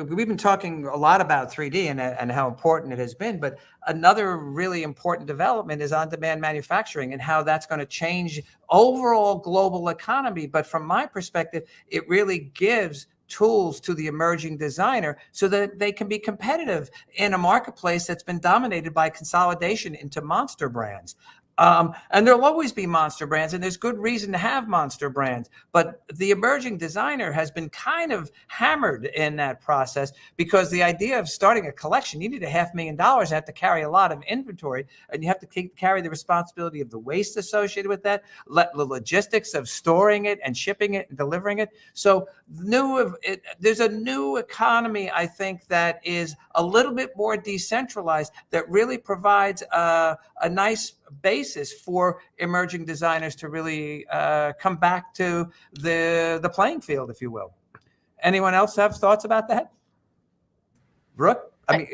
we've been talking a lot about 3D and how important it has been, but another really important development is on-demand manufacturing and how that's going to change overall global economy. But from my perspective, it really gives tools to the emerging designer so that they can be competitive in a marketplace that's been dominated by consolidation into monster brands. And there'll always be monster brands, and there's good reason to have monster brands. But the emerging designer has been kind of hammered in that process, because the idea of starting a collection, you need $500,000, have to carry a lot of inventory, and you have to carry the responsibility of the waste associated with that, the logistics of storing it and shipping it and delivering it. So there's a new economy, I think, that is a little bit more decentralized, that really provides a nice basis for emerging designers to really come back to the playing field, if you will. Anyone else have thoughts about that? Brooke? I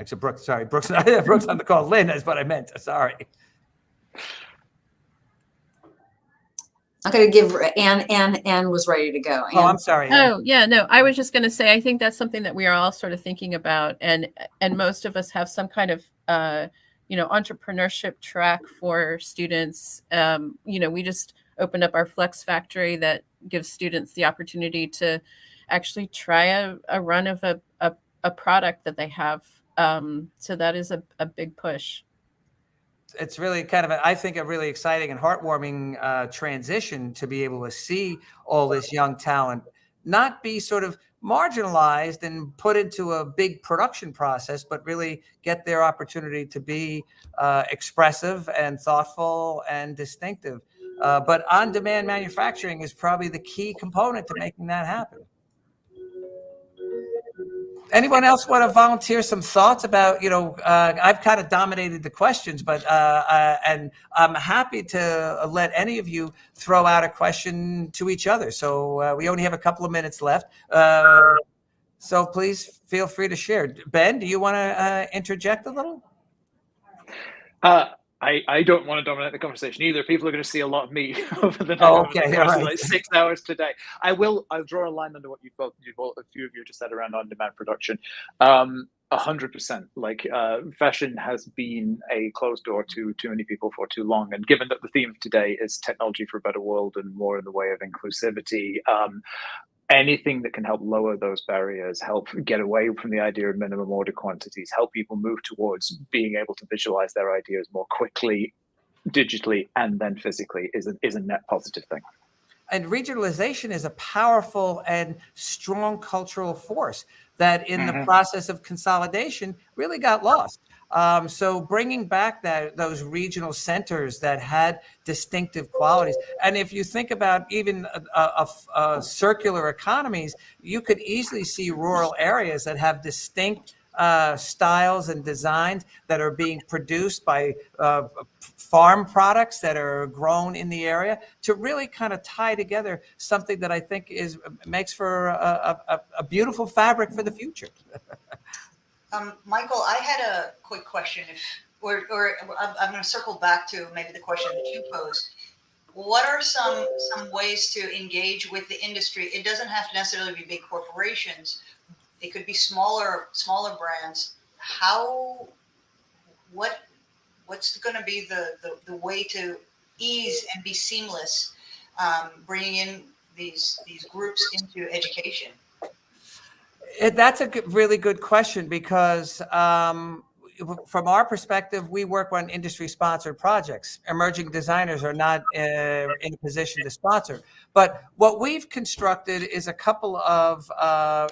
said Brooke, sorry. Brooke's on the call. Lynn is what I meant. Sorry. I'm going to give Anne was ready to go. Oh, I'm sorry. Anne. Oh, yeah, no, I was just going to say, I think that's something that we are all sort of thinking about. And most of us have some kind of, entrepreneurship track for students. We just opened up our Flex Factory that gives students the opportunity to actually try a run of a product that they have. So that is a big push. It's really kind of, I think, a really exciting and heartwarming transition to be able to see all this young talent not be sort of marginalized and put into a big production process, but really get their opportunity to be expressive and thoughtful and distinctive. But on-demand manufacturing is probably the key component to making that happen. Anyone else want to volunteer some thoughts about, I've kind of dominated the questions, but and I'm happy to let any of you throw out a question to each other. So we only have a couple of minutes left. So please feel free to share. Ben, do you want to interject a little? I don't want to dominate the conversation either. People are going to see a lot of me over the next like 6 hours today. I'll draw a line under what a few of you just said around on-demand production. 100%. Like fashion has been a closed door to too many people for too long. And given that the theme of today is technology for a better world and more in the way of inclusivity, anything that can help lower those barriers, help get away from the idea of minimum order quantities, help people move towards being able to visualize their ideas more quickly, digitally, and then physically is a net positive thing. And regionalization is a powerful and strong cultural force that in the process of consolidation really got lost. So bringing back those regional centers that had distinctive qualities. And if you think about even circular economies, you could easily see rural areas that have distinct styles and designs that are being produced by farm products that are grown in the area to really kind of tie together something that I think makes for a beautiful fabric for the future. Michael, I had a quick question. I'm going to circle back to maybe the question that you posed. What are some ways to engage with the industry? It doesn't have to necessarily be big corporations. It could be smaller brands. What's going to be the way to ease and be seamless, bringing in these groups into education? That's a really good question because from our perspective, we work on industry-sponsored projects. Emerging designers are not in a position to sponsor. But what we've constructed is a couple of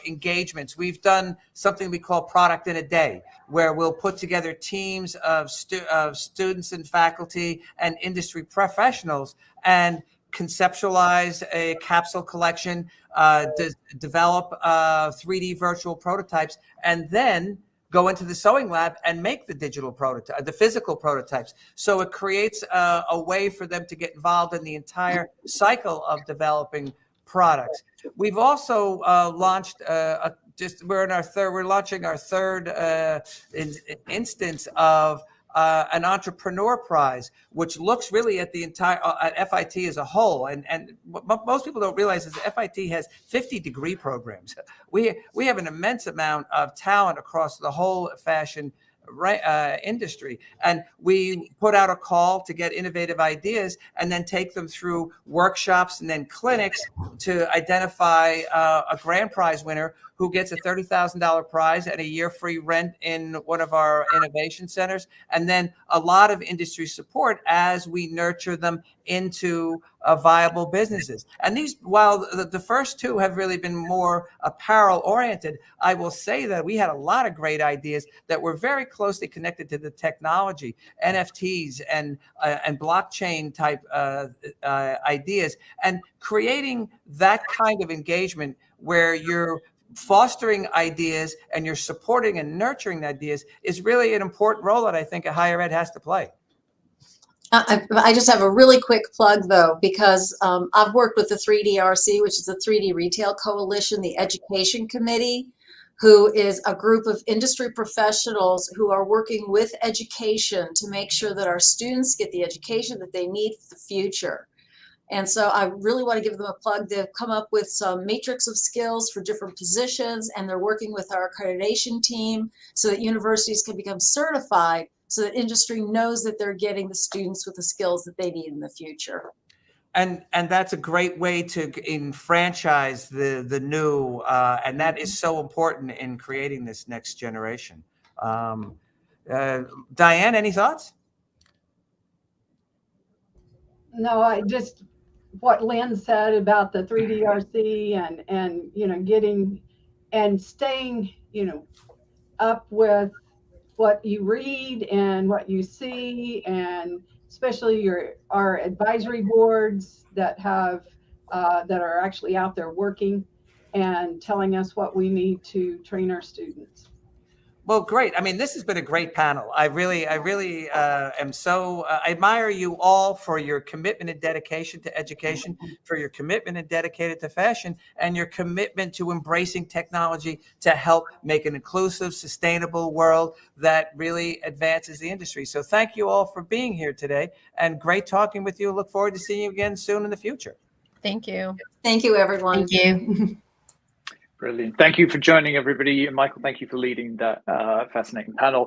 engagements. We've done something we call Product in a Day, where we'll put together teams of students and faculty and industry professionals and conceptualize a capsule collection, develop 3D virtual prototypes, and then go into the sewing lab and make the digital prototype, the physical prototypes. So it creates a way for them to get involved in the entire cycle of developing products. We've also launched we're launching our third instance of an entrepreneur prize, which looks really at the entire at FIT as a whole. And what most people don't realize is that FIT has 50 degree programs. We have an immense amount of talent across the whole fashion industry, and we put out a call to get innovative ideas and then take them through workshops and then clinics to identify a grand prize winner who gets a $30,000 prize and a year free rent in one of our innovation centers, and then a lot of industry support as we nurture them into viable businesses. And these, while the first two have really been more apparel oriented, I will say that we had a lot of great ideas that were very closely connected to the technology, NFTs and blockchain type ideas, and creating that kind of engagement where you're fostering ideas and you're supporting and nurturing ideas is really an important role that I think a higher ed has to play. I just have a really quick plug though, because I've worked with the 3DRC, which is the 3D Retail Coalition, the Education Committee, who is a group of industry professionals who are working with education to make sure that our students get the education that they need for the future. And so I really want to give them a plug. They've come up with some matrix of skills for different positions, and they're working with our accreditation team so that universities can become certified so that industry knows that they're getting the students with the skills that they need in the future. And that's a great way to enfranchise the new, and that is so important in creating this next generation. Diane, any thoughts? No, I just, what Lynn said about the 3DRC and getting and staying, up with what you read and what you see, and especially our advisory boards that have that are actually out there working and telling us what we need to train our students. Well, great. I mean, this has been a great panel. I really am so, I admire you all for your commitment and dedication to education, for your commitment and dedicated to fashion, and your commitment to embracing technology to help make an inclusive, sustainable world that really advances the industry. So thank you all for being here today, and great talking with you. Look forward to seeing you again soon in the future. Thank you. Thank you, everyone. Thank you. Brilliant. Thank you for joining, everybody. And Michael, thank you for leading that fascinating panel.